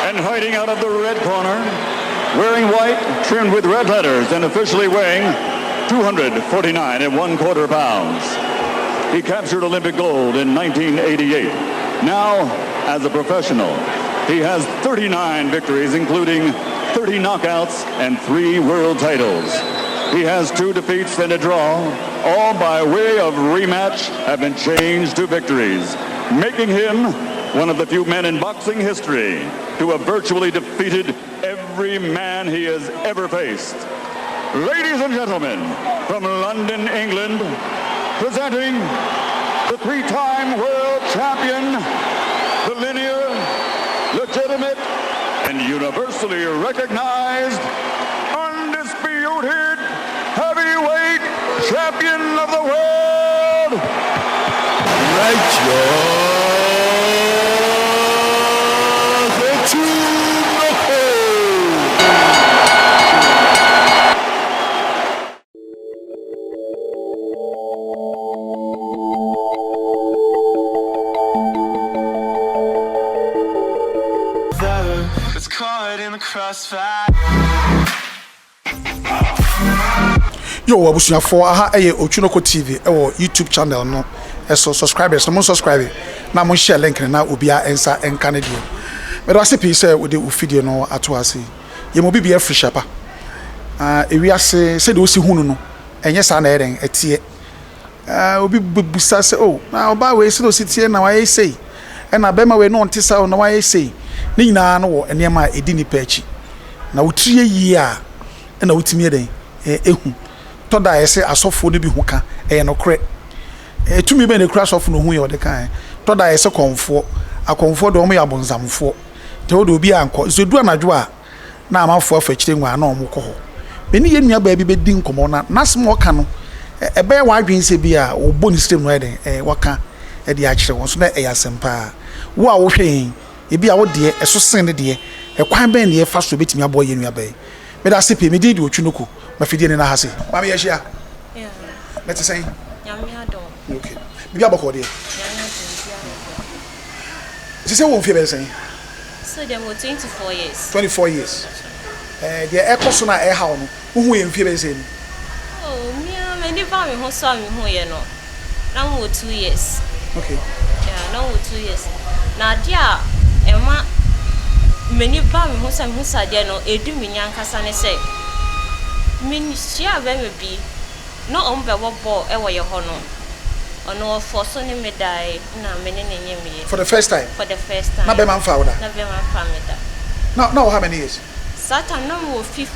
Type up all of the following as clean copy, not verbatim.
And fighting out of the red corner, wearing white, trimmed with red letters, and officially weighing 249 and 1/4 pounds. He captured Olympic gold in 1988. Now, as a professional, he has 39 victories, including 30 knockouts and 3 world titles. He has 2 defeats and a draw, all by way of rematch have been changed to victories, making him one of the few men in boxing history to have virtually defeated every man he has ever faced. Ladies and gentlemen, from London, England, presenting the 3-time world champion, the linear, legitimate, and universally recognized, undisputed heavyweight champion of the world, It's caught in the crossfire. Yo, abusuafo aha eye Ochunoko TV YouTube channel no. So subscribers no subscribe na mo share link na obia ensa enka ne dio. Me do ase say we dey video no ato ase. Ye mo bibia free shapa. Ewiase se de osi hunu no. Enye sa na eren etie. Obi busa se na oba we se do sitie na wa sei. E na bema we no nte sa na wa sei. Ni nyina no wo enema edi ni pachi. Na wotrie yi a na wotimi eden ehu. Toda ese asofo de bi huka no kre. Tumi be ne kra asofo no hu ye ode kan. Toda ese konfo akonfo de omo ya bonzamfo. Te wo de obi anko. So du anadwo a na amafo afachire nwa na omo kɔ ho. Be ni ye nua ba bi be di nkomo na nasem oka no ebe wa adwen se bi a obo ni system no eden waka e de a kire won so na e yasempa. Wo a wo hwen ebi a wo de eso sen de e kwan ben de fa so betimi abo ye nua ba e. Me da sepe me di Ochunoko mafidie ne na hase. Ma me yehia. Yeah. Let's say. Nyamia do. Okay. Bibi aboko de. You say won fie be say? So dem 24 years. 24 years. The ekoso na e hawo no. Wo ye fie be say ni. Oh, me ni ba me ho so me ho ye no. Na mo 2 years. Okay. Yeah, na mo 2 years. Na dia ema many ba me ho sa dia no edu me nyankasa ne say. Minisia be me bi no on be wo ball e wo ye ho no. Ono for so ni me dai na me ne nye me. For the first time. For the first time. Na be man fa wo da. Na be man fa me da. Now how many years? Satan no mo 5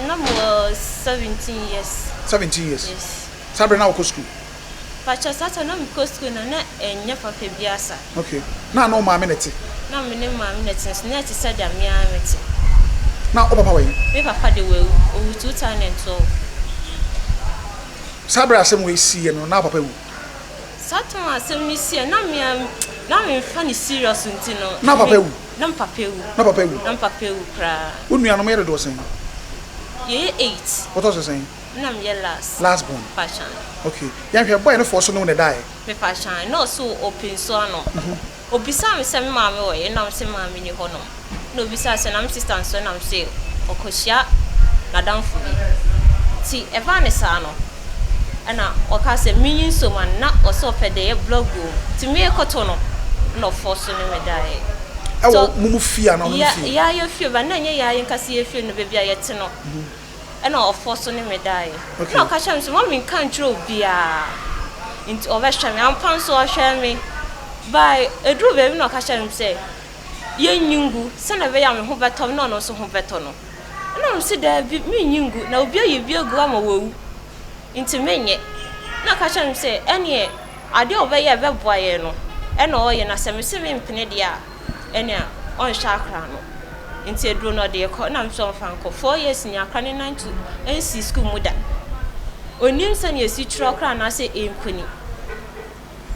no mo 17 years. 17 years. Yes. Sabre na wo school. Pacha Satan no mo school na enya papa biasa. Okay. Na no ma minute. Na me ne ma minute na ti said am ya meti. Na o papa we? Me papa de we o 2012. Sabre asem we see no na papa wu. Satan asem ni see na me fa ni serious ntino. Na papa wu. Na papa wu. Na papa wu. Na papa wu kra. Unu no me do sen. Ye 8. What was you saying? Na me last. Last born. Passion. Okay. Ya hwe boy no for so no ne die. Me passion. No so open so no. Obisa me se me ma me wo ye na me se ma me ni ho no. No bisa se na me sister so na me se okohia na damfo bi. Ti eva ne sa no. Ana oka se minyin so man na oso pede ye blog go. Ti me ekoto no. No for so ne me die. So mumu fia na mumu fia. Ya ye fia ba na nye ya ye nkase ye fia no be bia ye te no. And of force on me die. No, catch him some woman can't throw beer into overshare me. I'm pan so share me by a drew baby. No, catch him say, Ye Yungu, send a very young better, no, so home better. No, I'm sit there, me Yungu, now be you be a grammar woo into me. No, catch him say, any I do obey a web boy, no, and all in a semi penedia, and on Shakrano. Into a drone or the economy, I'm so franco 4 years in your canning 9 to NC school muda. When you send your suture crown, I say, Quinny.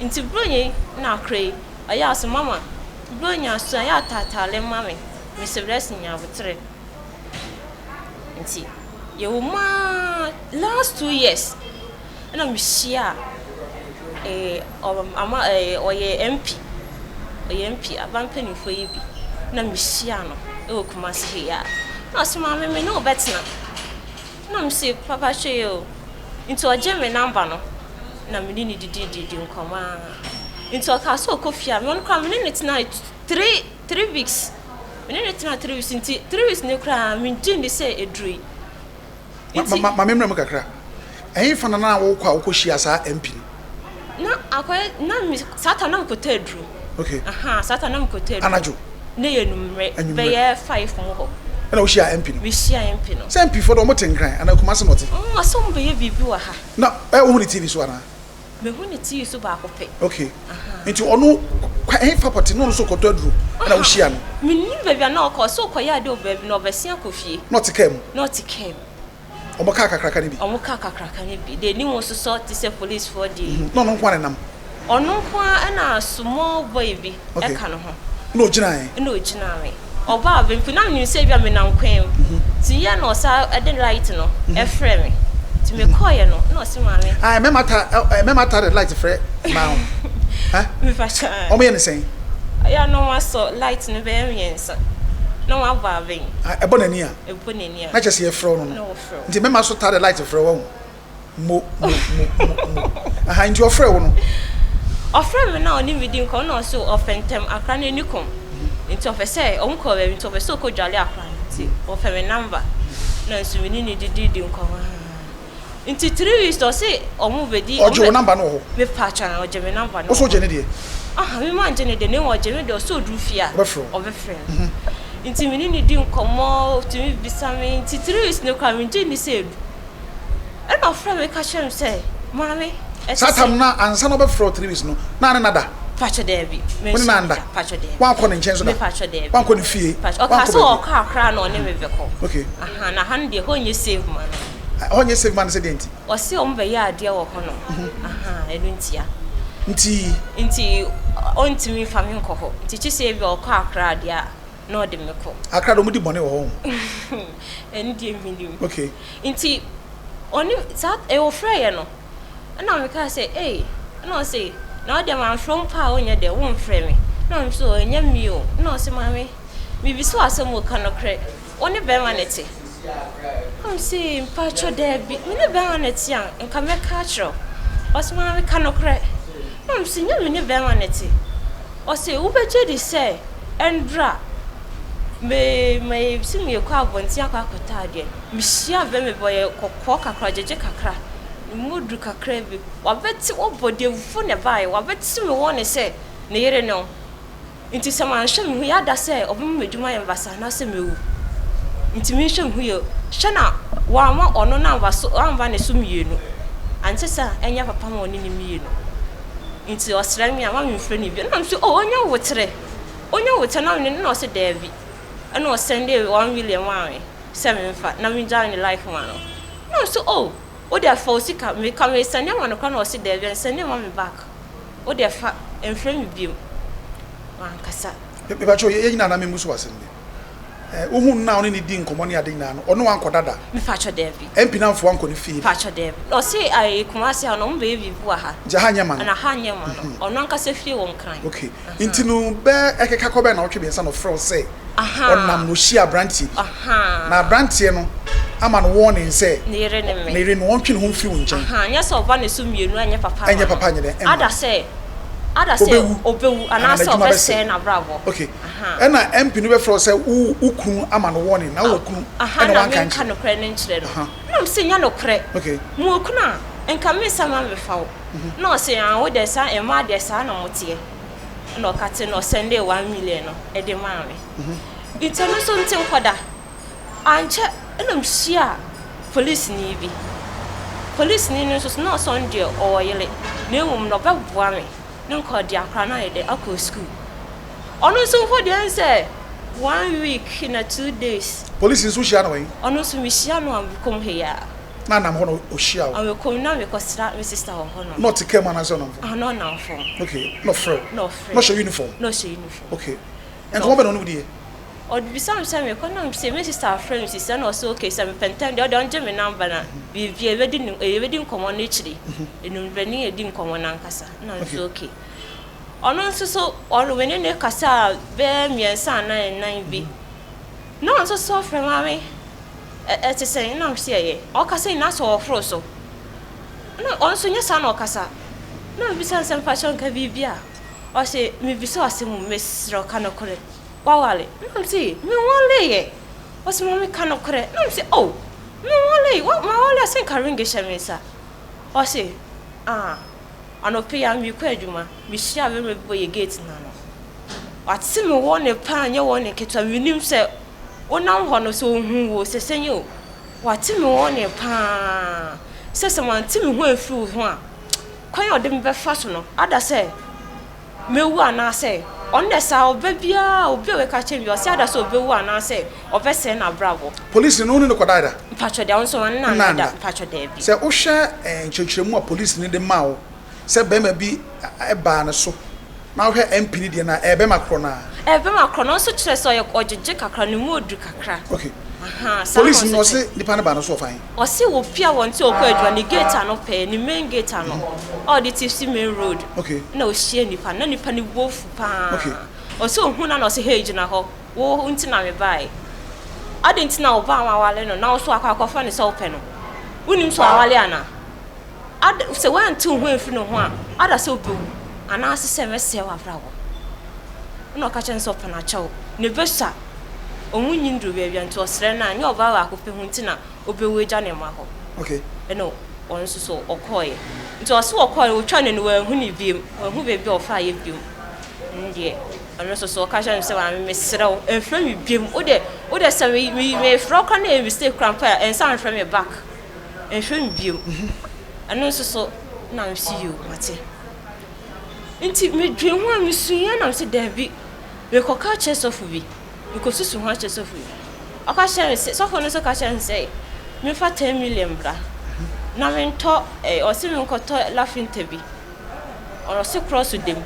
Into Brunny, now cray. I asked Mamma, Brunya, so I tata, let mammy, Mr. Blessing, I would say. And see, you ma last 2 years, and I'm sure or ye MP, a vamping for you. na mehia no e wo Kumasi here na so ma me no betina na me say papa hwe o into oje me number no na me ni didi nkoma into ka so kofia me on kwa me ni tina 3 weeks me ni tina 3 weeks into 3 weeks ne kra me ndi say edrui ma memra mu kakra ɛyin fa na wo kwa wo kohia sa MP na akoy na mi sata na mkota edru okay sata na mkota edru anajo ne ye numre be ye 5 mo ho na wo hia MP no we share MP no say MP for do mo tenkran ana Kumasi note asom be ye bibi wa ha na wo hu ni TV so ana me hu ni TV so ba ko pe okay nti ono ɛyin fa pɔte no so koto adru na wo hia no me ni bebia na okɔ so kɔ ya de obabi na obesia kofie not came omo ka kakraka ni bi omo ka kakraka ni bi de ni mo so so ti say police for the no kwa ne nam ono kwa na small boy bi e ka no ho no gina me oba abempu na me say bia me nan kwan ti ya no sa e de light no e frɛ me ti me call ye no no si ma me me mata the light frɛ ma me fa cha omo ye ne sen ya no ma so light no be yensa no wa ba ben ebo nani a na chese ye frɛ no nti me ma so ta the light frɛ wo mo nti o frɛ wo no ofre me na oni within ko no so offentem akra na nikom nti ofese o nko we nti ofese ko dwale akra nti ofe me number na nso me ni didi nko nti 3 weeks to say o mu bedi o jo number no ho me pacha na o je me number no o so je ne de me man je ne de ne o je me de o so du fia o be frɛ nti me ni di nkomo to me bisa me nti 3 weeks ne kwa me je ni say du e na ofre me ka chem say mami satam na ansa no be frɔ 3 weeks no na ne nada pacho debi me nanda pacho debi wan kɔ ne nkyɛn so da pacho debi wan kɔ ne fie o ka so o ka akra na one me veko okay na han de ho nye save man onye save man se denti o se o mbe ya ade wo ho no enu ntia nti on timi fami nko ho nti chi save o ka akra ade a na o de me ko akra do mu di bone wo ho enu die minim okay nti oni that e o frɛ ye no na me ka say no say na o de man from pa onye de won frɛ me na so onye mi o na o se mami mi bi so asem o ka no kre oni be ma nete am say pacho debi mi ne be ma nete an nka me ka chro o se mami ka no kre am say nya mi ne be ma nete o say wo be je di say endra me si mi ko abonti akwa akota ade mi hia be me boye kokko kakra jeje kakra mudu kakra bi wabeti obode fu ne bai wabeti me won se ne yere no nti se man hwe me ya da se obum meduma ye basa na se mewu nti me hwe hu ye hwe na wa ma ono na baso anba ne so mienu ante sa enya papa ma oni ne mienu nti osra mi ama me frɛ ni bi na so onya wotre na me no se David ana o send 1 million wan 7 fa na me join life man no so o de fa osika me ka me send am no kwa na o se David send am me back o de fa enfrɛ mi biem wan kasa be ba cho ye nyina na me musu wasende ohun na oni ni di nkomo ne ade nyina no ono wan kodada me fa cho David MP na mfo anko ne fie fa cho David o se ai Kumasi ano mbe bibu ha ja hanya man na hanya man ono anka se fie won kran okay intinu be ekeka ko be na otwe be nsa no frɛ say onam no hia branti na branti no ama no warning say ne yere ne me ne yere no wontwe ne ho mfiri wo nkyɛn nya so oba ne so mienu anya papa nye de ada say obewu anasa obese na bravo okay na MP no be frɛ say ukunu ama no warning na wo kunu na wan kan no kre ne nkyere no na mse nya no kre okay mu okunu a enka me sama me fawo na o se an wo de sa e ma de sa na motie na o kate no send 1 million no e de ma me inteno so ntin kwada anche na mhia police ni no so na so nde o yele na ewum no be boa me nko dia akra na ye de akọ school onu so for the answer 1 week in 2 days police nso hia na we onu so mi hia no am kom here na nam ho no o hia wo am kom na me ko stra me sister ho no not to come na so no no na fo okay no fro no show uniform okay and what be no die or be some me ko na say me sister friend sister no so okay some penten de don je me number na bi e wedi nkomo na chiri enum bani edi nkomo na nkasa na so okay ono nso so ono we ne kasa be miensa nan bi no nso so frɛ mame te sɛ na mse ye o kasa ina so ofro so no on so nya sa na o kasa na bi san san fashion ka bibia o se mi bi so ase mu mesro kana kore wawale na mse mi wole ye o se mame kana kore na mse oh mi wole wa ma wole sen ka ringe shamisa o se anope ya mi kwa adwuma mi hia be me boye gate na no wati me wo ne pa anye wo ne ketwa winim se wonam ho no so hu wo sesenye o wati me wo ne pa se man ti me ho afiri ho a kwan ode me be fa so no ada se mewu ana se onde sa obabia obi we ka che bi o se ada se obewu ana se obese na bravo police no ne kodaida pacho de onso na da pacho de bi se wo hwe nchechiremu a police ne de mawo se bema bi eba na so na wo hwe MP ni de na ebe makro no so kire so ye ojeje kakra ne mu odu kakra okay police no se nipa na ba no so fine o se wo pia won ti okọ adwa ni gate ano pe ni main gate ano all the TFC main road okay na o hie nipa ni wofu pa okay o se ohun na no se hey gina ho wo nti na me bai ade nti na oba awale no na o so akwa ne se ope no unim so awale ana ad se wan ti hu efi no ho a ada se obewu ana ase se mese wa vrawo no ka chen so ope na chawo ne besa omunyi ndu bia nto osre na anya oba wa akopɛ hu nti na obewu agya ne ma ho okay eno on so okoye nti oso okoye o twa ne no wa hu ni biem wa hu bebi ofa ye biem ndie ono so ka chen se wa me srew enfra mi biem o de se me fro ka na e mistake crampa en san from me back enfra mi biem ano so na m see you mate nti me dwen ho a me suya na se David we ko ka che so fu bi because su ho che so fu aka share so for no so ka share say me fa 10 million bra na me nto o se me nkoto laughing tabi o se cross dem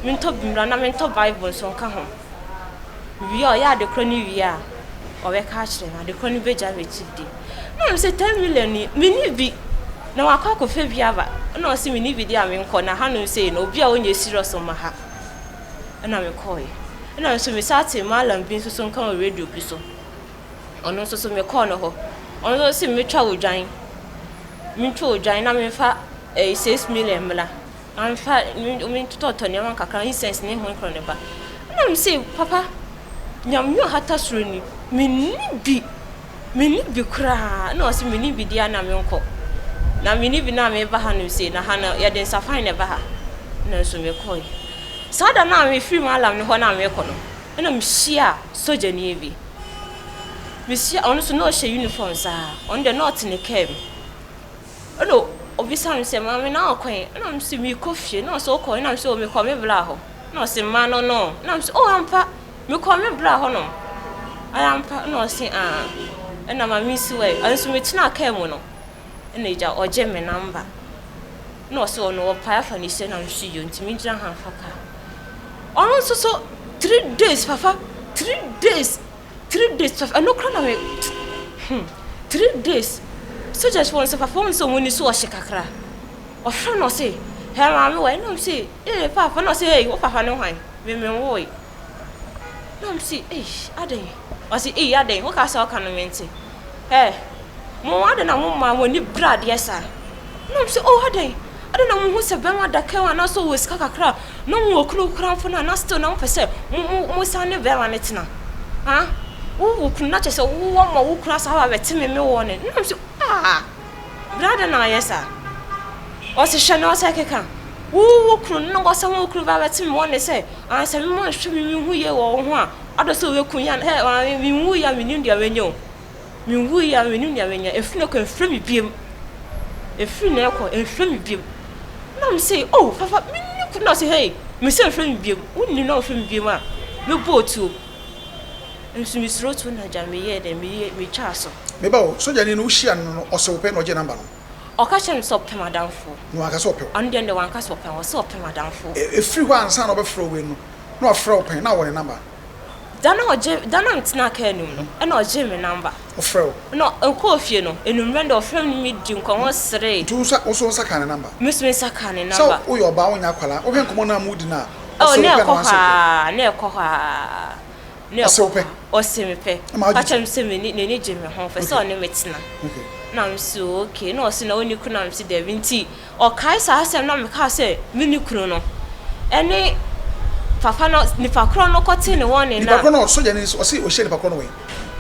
me nto bimra na me nto bible so nka ho wi o ya de kroni wi a o we ka share na de kroni beja we chidi na me say 10 million ni me ni bi na wakọ akọfe bia ba na osi me ni bi dia me nko na ha no say na obi a onye serious ma ha na me call na so me sate malam bi so nkan radio bi so ono so me call no ho ono so me twa odwan na me fa 6 million mla am fa me toto ne man kakra incense ne ho nkro ne ba na me say papa nyam yo hata suro ni me ni bi kra na osi me ni bi dia na me nko na me ni bi na me ba ha no say na ha na ya den safai ne ba ha na so me call sada na me free malam ne ho na me ko no na me hia soja ni bi me hia ono so no hye uniform sa on the north ne kem ono obisa me se ma me na akwan na me se me kofie na so ko na me se o me ko me bla ho na se ma no na me se o ampa me ko me bla ho no ampa na se na ma me si we anso me tina kem no na ija oje me number na so ono pa fa ni se na me hye yo ntimi gira han faka ono so 3 days papa 3 days papa no kra na me 3 days so just one papa so money so kakra o fra no say he ma me we no say papa no say o papa no hwan me wo no say aden o say aden o ka sa o ka no mente mo ade na mo ma woni brad yesa no say aden na mo se be ma da kan na so wes kakra no mo okru kranfo na still na mo pese mo san ne be ma ne tina wo kun na chese wo ma wo kura sa wa beti me wo ne no say brother na yesa o se hwe no se keka wo kun na go sa wo kuru ba beti me wo ne say se me mo hwe me hu ye wo ho a ado so we kun ya me hu ya me nim dia wenyo me hu ya me nim dia wenya efuna ko efra me biem efuna ko efra me biem na me say papa me could not say hey me say efra me biem wonni na efra me biem a me botu nso mi sro to na ja me ye de me twa so me ba o soja ni no hia no o se ope no je number no o ka chem so pe madamfo no aka so ope on de wan ka so ope o so ope madamfo e free ho ansa na obe fro we no na o fro ope na wo ne number dana mtena ka enum no e na oje me number ofrɛ no enko ofie no enumre ndo ofrɛ me di nkomo sere tu so ka ne number mesme saka ne number so wo yo ba wonya kwala wo hwe nkomo na mudi na oh ne ekoha ne ekoha osimepe acha mse me ne je me ho fe so ne metena okay na mso okay na osi na oni kunu na mse de nti o kai sa asem na me ka se mini kunu no ene papa no nipa kro no kote ne won ne na nipa kro no so je ne o se o she nipa kro no we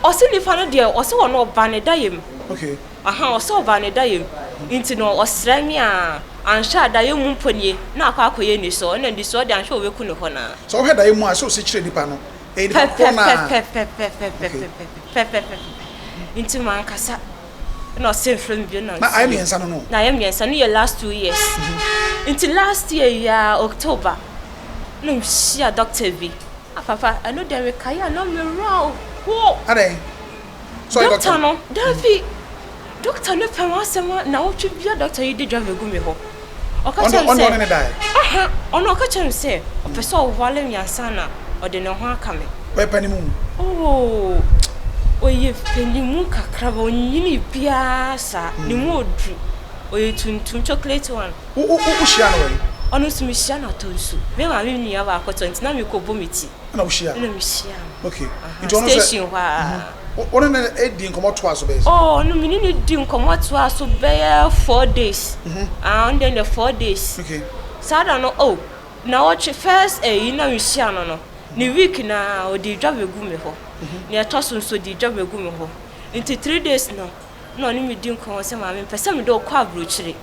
o se nipa no de o se won no ba ne dayem okay aha o se ba ne dayem nti no o sra mi a ansha dayem mu mponie na akwakoye ni so na ndi so de ansha o beku ne ho na so he dayem mu a so se kire nipa no e nipa kro na nti man kasa no se from bi na I am yensa no na I am yensa no your last 2 years nti last year ya October no shia Dr. V papa I know there we kaya no me raw wo ade so doctor no David doctor no pema asema na wo twi bia doctor yi de drive gu me ho o ka chem say on ne dai aha ono ka chem say o pese o wale nyansa na o de ne ho aka me we panimu oh oye penimu kakra ba onyini bia sa ni mu odu oye tuntum chocolate one o shia no we ono sumi shia na tonsu me ma me ni aba akoto nti na me ko bomiti na wo shia na me shia okay nti ono station wa ono na edi nkomo to aso be oh no me ni di nkomo to aso be 4 days and then the 4 days okay sada no oh na watch first na me shia no ni week na o di job egu me ho ni atoso so di job egu me ho nti 3 days no ni me di nkomo se ma me pese me do kwa abrochire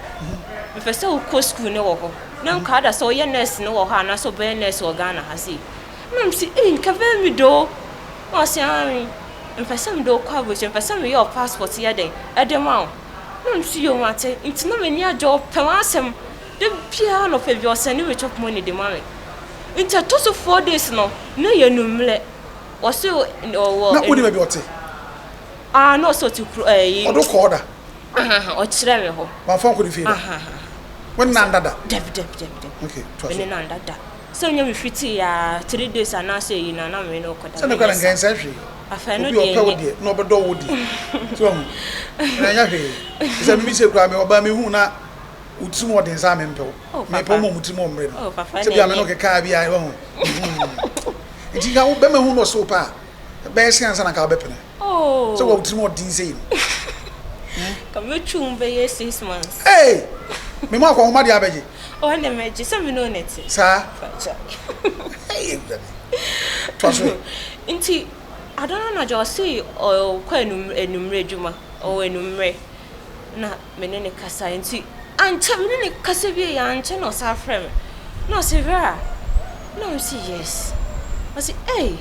me pese o ko school ne wo ho na nka da so ye nurse ne wo ha na so be nurse wo Ghana ha si na me si nka be mi do o se ami me pese me do kwa abrochire me pese me your passport ye den e de ma na me si yo mate nti na me ni ajo pe wa asem de bia no pe bi o se ni we chop money de ma me nti atoso 4 days no na ye numle o se o na odi ba bi ote no so to odo ko order o kire me ho ma fon ko di fi when nandada deb okay when nandada so nya me fiti ya 3 days ana say yi na me no ko da se no kala ngan sa hwe afa no de no obedo wodi so na nya hwe se mi se kura me oba me hu na utimu odin sa me mpeo me po mo mutimu omre no se bia me no ke ka bia ho nti ga wo be me hu no so pa be se ansa na ka be pene so wo utimu odin sei come chumbe 6 months hey me ma ko ho ma dia beje o ne meji se me no net sa hey twaso nti adana na jo say o kwa enumre djuma o enumre na menene kasa nti ancha menene kasa bi ya ancha no sa frem no se vera no see yes I say hey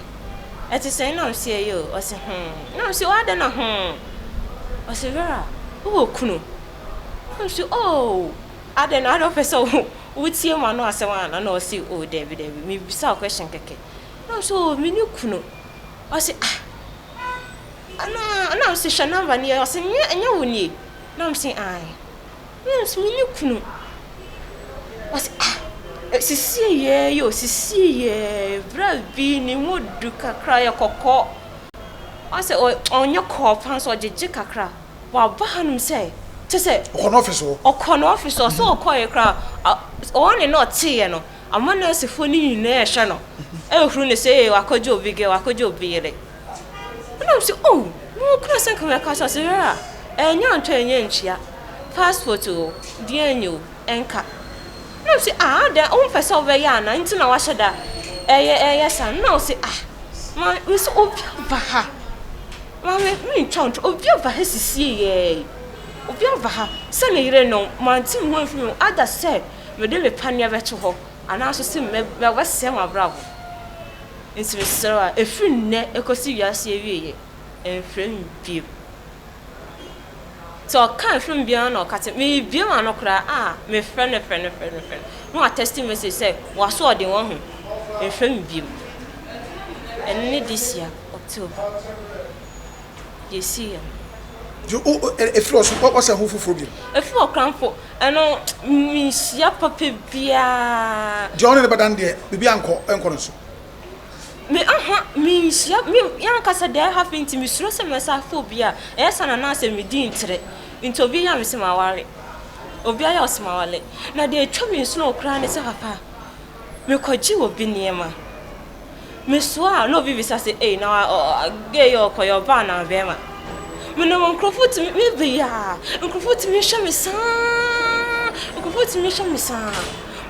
it is say no see you I say no see what na I say vera o kunu I say oh adena I don't person wutie ma no asema na no see oh David me bisa question keke no so me ni kunu I say ana se shana ba ni I say nya woni na me say ai yes me ni kunu I say sisi ye sisi ye bra bi ni modu kakra ya kokko I say onye ko pan so jeje kakra wa ba hanum say te say okon office so okoye kra one no tie no amana sefo ni nyina e hwe no e huru ne say wakoje obi yele na say oh mo kra sen ka ka so say enya ntwa enya nchia passport o dienyo enka na say da on pese over ya na nti na wa hyeda eye san na say ma we so obi ba ha ma me ntwa obi ba ha sisi ye obi ba ha se ne yire no ma nti mo afi ada say me de me pania be to ho ana so se me wese ma bravo nti me sera efi nne ekosi wiase ewieye enfrem bi so kan from bia na okate me bia ma no kra me friend no a text message say waso ode won ho enfrem bi enni this year October this year you if you what say who fufu bi if you crampo eno mi sia papa bia the only bedan there bibi anko no so me me young cassa there have been to Miss Rosa phobia, yes, and an answer me dintre into be young Miss Mawari. Obia was small. Now they told me slow crying as a papa. Me could you be near ma. Miss Swa, no baby says, eh, now gay or call your banner, Bema. Me no one crowfoot to me be ya, and crowfoot to me, show me son. Crowfoot to me, show me son.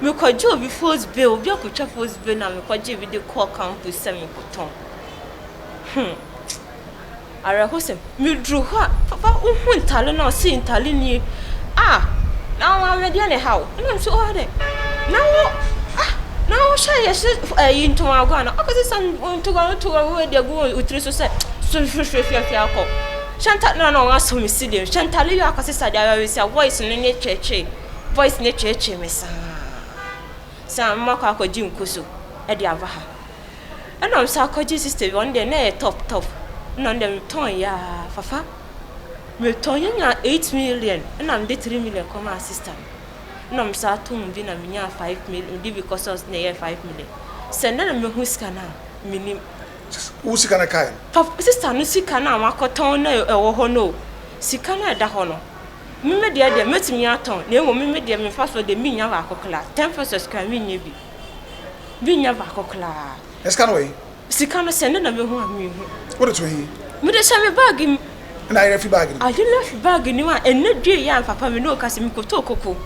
Me could you be forced bill, be a coach of force bill, and me could you be the core campus semi cotton. I rehearse me drew her, papa, who talent or seeing talent. Ah, now I'm ready anyhow, and I'm so hard. Now, shall I into my gun? I got some to go to where they're going with 3 so Chantal no ask me see them. Chantal, you are considered a voice in the church. Voice in the church, Miss Sam Maka Jim Kusu, Eddie Avaha. And I'm Sarkozy sister one day, nay, top. None them toy ya, Fafa. Me toying 8 million, and I'm the 3 million come assistant. No, I'm Saturn being a million 5 million, because I was near 5 million. Send them a whisker now, minim. Who's gonna kind? Papa, sister, no sikana, Macotone, or Hono. Sikana da Hono. Mimma dear, met me at on, never mimma dear, me fast for the Minya Vacocla, 10 first can be. Vinya Vacocla. Let's come away. Sikana send them a woman. What is he? Mother Sammy bagging. And I left you bagging. I didn't left bagging you and no dear young Papa Mino Casimiko Toko.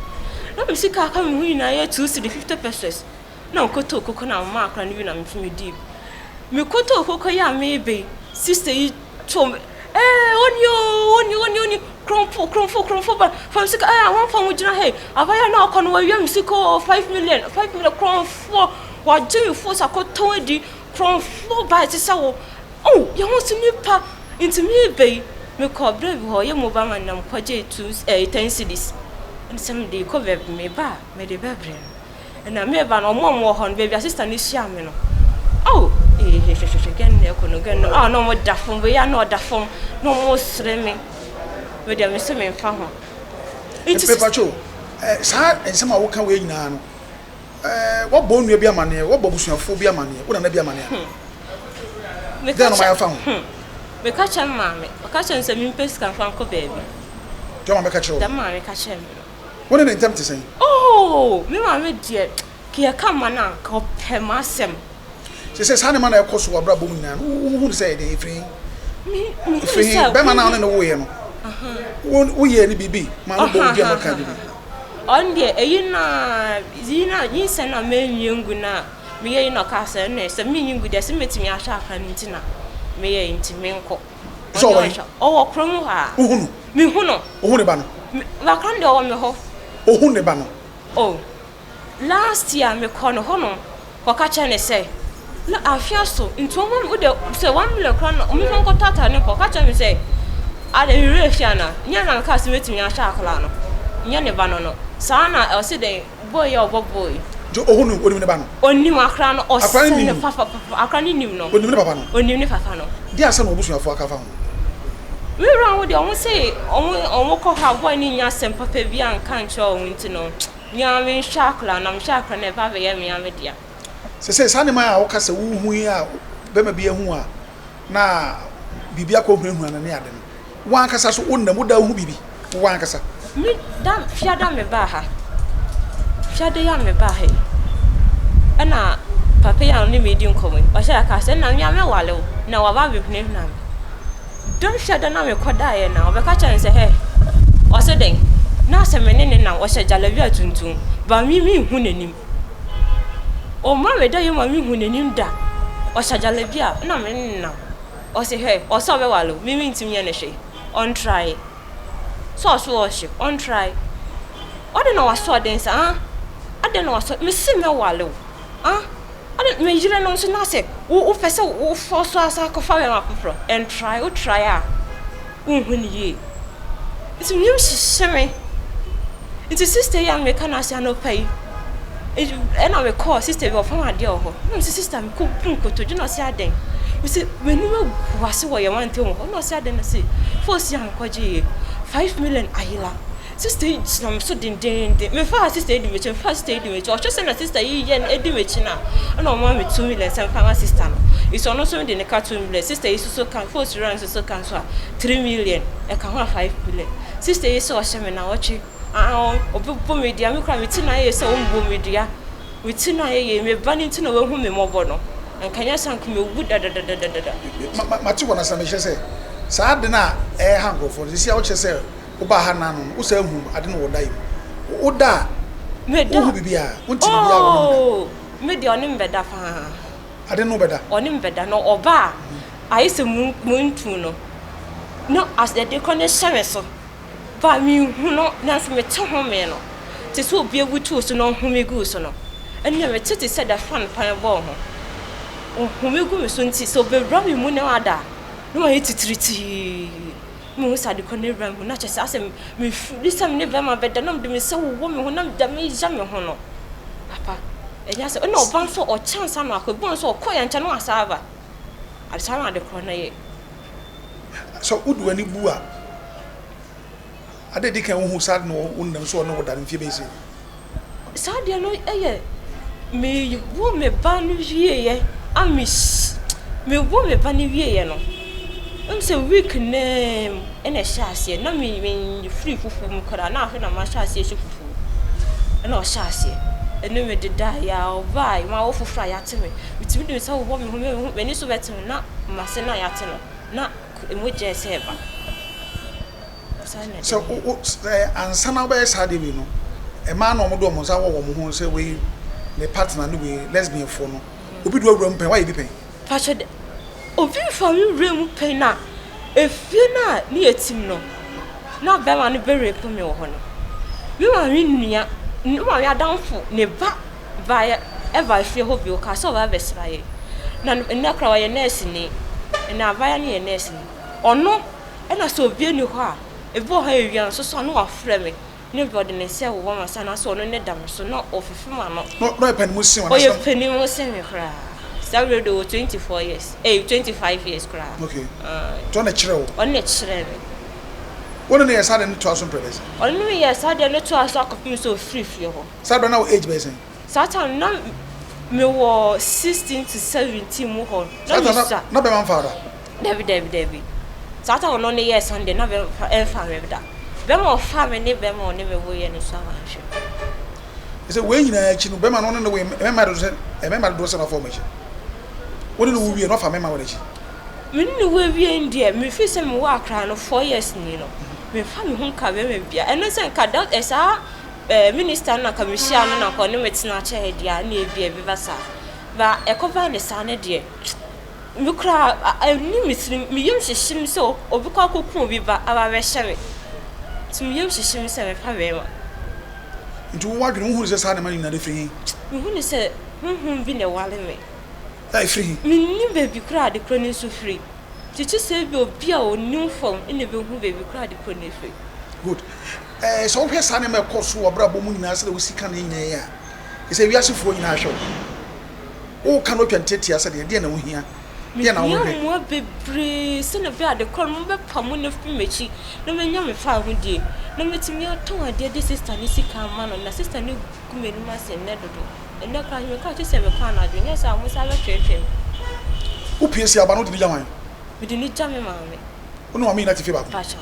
No, Missy Car come win I 250 pesos. No, Koto Coconut Mark and even I'm from deep. Me Koto Cocoya maybe, sister, you told me, on you, crumful, but from sick, I want from which I have I now con where young sick 5 million crown 4. What do you force a coat 20 crown 4 by the soul? Oh, you want to nip into me, bay. Me call brave or young Obama and I'm quite 10 cities. And some day cover me back, made a baby. And I may ban on one more on baby assistant is shaman. Oh, again, oh, no more daffon, we are not daffon, no more swimming. With your Mr. Farmer. It's a patrol. Sad and some walk away now. What bone will be a man here? What bobus your phobia money? Wouldn't be a man here? Then I found. We catch a mammy, a catch and some impulse can find baby. Don't make a show. The mammy catch him. What an attempt to say? Oh, me mammy dear, Kia come on, call Pemasem. She says, Honey, man, I cost to a brother woman. Who say they free? Me, Bema in the way. Won't we any BB? My boy, on the Zina, you send a man young guna. Me ain't no castle, and it's a meaning good as meeting me a sharp and intina. Me ain't Minko. So, oh, Cromo, me Huno, Hunibano. Lacando on the hof. Oh, Hunibano. Oh, last year, me corner hono, for catching a say. Look, I feel so. Into one with the say 1 million crown, only one got tata and for catching me say. I didn't really Fiana, Yana cast meeting me a shark lano. Yanibano. Sana, I'll say the boy or boy. John, what do you mean? Only my crown or send the papa. I can't even know. Only if I found. Dear son, who's your fuck found. We run with the almost say, almost have one in your simple Pavian can't show winter no. Yamin Sharkland, I'm shark and never be a media. Says Animal or Cassa, who we are, Bema be a mua. Now, Bibia Copen and near them. One Cassa own the Muda who be. One Cassa. Me, damn, Shada me baha. Shada me bahe. And now, Papa only medium coming. Or shall I cast and I'm Yama Wallow. Now, I've been named now. Don't shut the name of die now, but catch and say, hey. Or say, then, now some men now, or say Jalavia Tuntum, but me who name. Oh, mamma, do you want me who name that? Or say Jalavia, no men now. Or say, hey, or so wallow, me to me and a shade. On try. So worship, on try. I don't know what saw dance, I don't know what Miss Simmer Wallow. I don't measure no so nothing. Who first who force us a coffee and try or try out. When ye. It's a new shimmy. It's a sister young mechanic no pay. And I will call sister of my dear. No sister, cook punko to do not say a day. You see, when you was what you want to, no sad and say, force young Quaji. 5 million Ayla. Sister, I'm so dingy. My first stayed with your first stayed with your just a sister, and Eddie Richina. I don't want me 2 million, some family sister. it's also the cartoon bless sister is so can force run so can so 3 million e can 5 million sister is so shame na watch obo media me kra me tina ye so ombo media we tina ye me bani tina we hu me mobo no nkanya sanku me wu da mati wona sa me hye saa de na hangofo sisi a wo chese wo ba ha na no wo sa hu ade no wo dai wo da me da wo bibia wonti bibia wo me de onim beda fa ade no beda onim beda no oba ayese muntu no as the connection so ba mi hu no na so me te ho me no te so obi ebutu so no hu me gu so no enya me tete se da fan pan bo ho hu me gu me so nti so be bra me mu na ada no ma yititriti mu sa de konne bra mu na chese asem me lisam ne ba ma beda no de me se wo me ho na da me ja me ho no papa enya se no ban so o chance na akobon so ko ya ncha no asava alisama de kona ye so udu ani bu a ade di kan hu sad no unam so no wodan fie be se sad ya no eye me wo me ba no wie ye amis me wo me ba ni wie ye no se week name ene shaase na me free fufu mu kora na afi na ma shaase shi fufu ena o shaase ene me de da ya o vai ma wo fufu ya teme bitimi de se wo me ni so beteme na ma se na ya teme na emu je se ba so ansana ba sad we no e ma na omodo omo sa wo mo ho se we ne partner no we lesbian fo no obi do awura mpen why bi pen pacho obi fami rem pen na efie na ni etim no na be ma no be rape me wo ho no bi ma mi nua no ma ya danfo ne ba ya eva fie ho bi o ka so ba be sraye na na kra wa ye nurse ni na ba ya ni ye nurse ni ono na so obi ni ho a ebo ha ewia so so no afre me ne body ne se wo ma sa na so no ne dam so no ofifi ma no no pen mu sin o ye pen mu sin me kra started do 24 years 25 years kra okay to na kire wo on na kire me wona ne yesa de ne to aso predes on no yesa de ne to aso akopim so free ho sa do na age be sen satan na me wo 16 to 17 mu ho na be man faada David satan no ne yes Sunday na be fa me da be mo fa me ne be mo ne me wo ye ne so ma hwe ese we nyina achi no be ma no ne we me ma do se na formation woni no wie no fa me ma wona chi me ni we wie ndie me fi se me wa akra no 4 years ni no me fa me hu ka be me bia eno se nka da esa minister na kamishia no na ko ne metina che he dia na e bia bi basa ba e cover ne sa ne de me kra ni mitrim me yem hyehim so obi kwa kokun obi ba aba be hye me ti me yem hyehim se me fa be ma ntu wa dwene hu se sa ne mani na de free me hu ne se bi ne wale me ai free me ni baby kra de kro ne so free tichi se bi obi a oni fom ene be hu baby kra de kro ne free good so hwe sa ne me koso obra bo mu nyina se de wosika ne nyina ya ise wiasefo nyina hwe o kan o twantete ase de na wo hia de na wo hwe mo bebre se na bi ade kro mo be pamu na fi mechi na me nya me fa ho die na metimi aton ade de sister ni sika ma no na sister ni kumenu ma se ne dodo enda kra me ka che me kwa na adwe nya sa mo sa be twetwe o piesi aba no de jaman me de ni jame ma me o no ma mi na ti fe ba pacha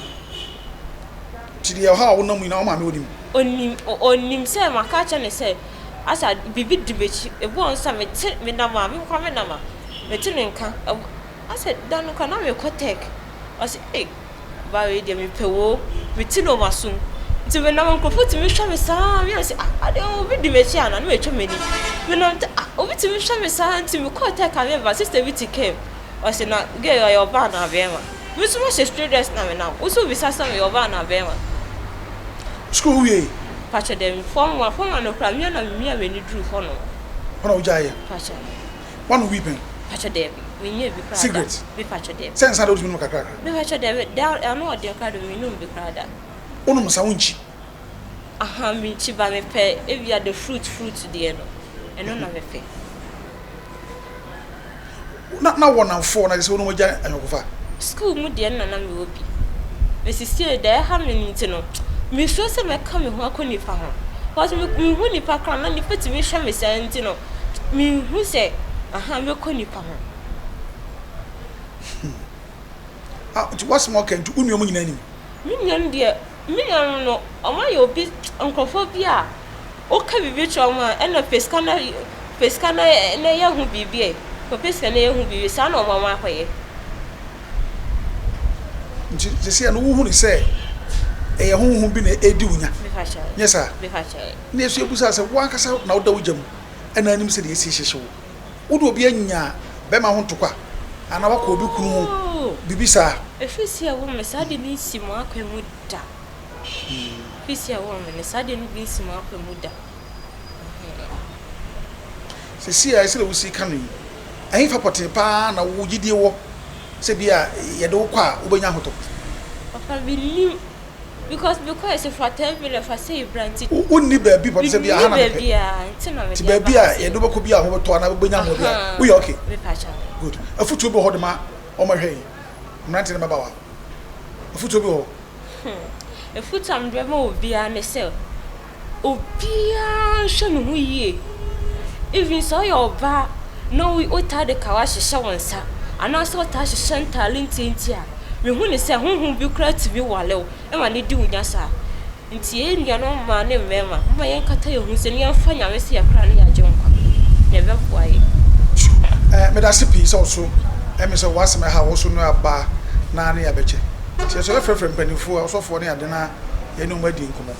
ti de ha wo na mu na o ma me onim se ma ka che ne se asa bibi dibechi ebo on sa me na ma me kwa me na ma me ti nka asa dan ka na me kotek asa ba we de me pewo me ti no masun ti me na man ko futi me hwa me sa me ase ade obi dibechi ana na me twa me ni me na obi ti me hwa me sa ti me kotek ka me ba sister bi ti came asa na ge yo ba na be ma me so she straight na me na o so bi sa sa me yo ba na be ma school we pacha dem form no kra me na me a me ni dru fo no ona o jaye pacha one weeping pacha dem we nye bi kra cigarette bi pacha dem sense ada odumi no kakra me pacha dem da no ode kra do me no bi kra da ono msa wonchi aha mi chi ba me pe e bia the fruit de no eno na me pe na wona fo na se ono mo ja anyokofa school mu de na na me obi me sister de ha me nti no me so se me ka me ho akoni pa ho because me hu ni pa kra na ni peti me hwa me sa nti no me hu se aha me koni pa ho what's more can to unyo mu nyina nim Minion dear, Minion no, ama yo bi onkophobia. O ka bibi choma e na pescana na ya hu bibi e. Ko pescana ya hu bibi sa na mama akoye. nti se no wo hu ni se e honhom bi na edi wunya Me fa sha. yes sir Me fa sha. na esu ebusa se wo ankasa na wo da wo jam na anim se de esi hyehye wo do obi anya be ma ho ntokwa ana wa ko obi kunu bibi sa Efisi a wo me sa de ni simo akwemu da. Efisi a wo me sa de ni simo akwemu da. se si a se le wo si kanu ahin fa pote pa na wo gidie wo se bia ye de wo kwa wo benya hoto Papa believe because it's a fraternity le fa say branti. Wonni ba bi pote se bia ha na be bia ntina me. ti ba bia ye do bako bia ho to na benya ho bia wo ye okay Me fa sha. good afutu bi ho de ma o ma hwe mrante ne baba wa afutu bi ho Efutu amdwe ma obia ne se obia hwe me hu yie even so your ba no we ota de kawa hye wonsa ana so ota hye talent ntia me hu ne se honhom bi creative wale e ma ne di unya sa nti e nua no ma ne mema ma yen kata ye hu se ne yemfa nyame se yakra ne yaje nkwa ne be fuaye me da se pi so so me se wasem ha wo so no aba na ne ya beche ti so frefre mpanifo osofo ne ade na ye no ma di nkomo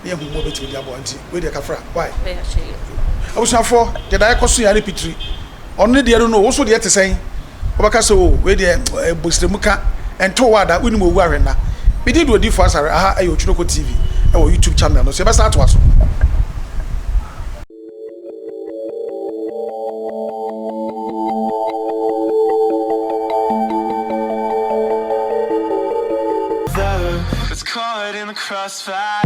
ne ye hu mo beti di abo anti we de kafra why be ya che abusafo de da ekoso ya ne pitri onne de no wo so de etesen obaka so we de bosremuka ento wada uni mo wu ahwena me di do di fo asare aha ayo Ochunoko TV e wo YouTube channel no so be start to aso It's caught in the crossfire.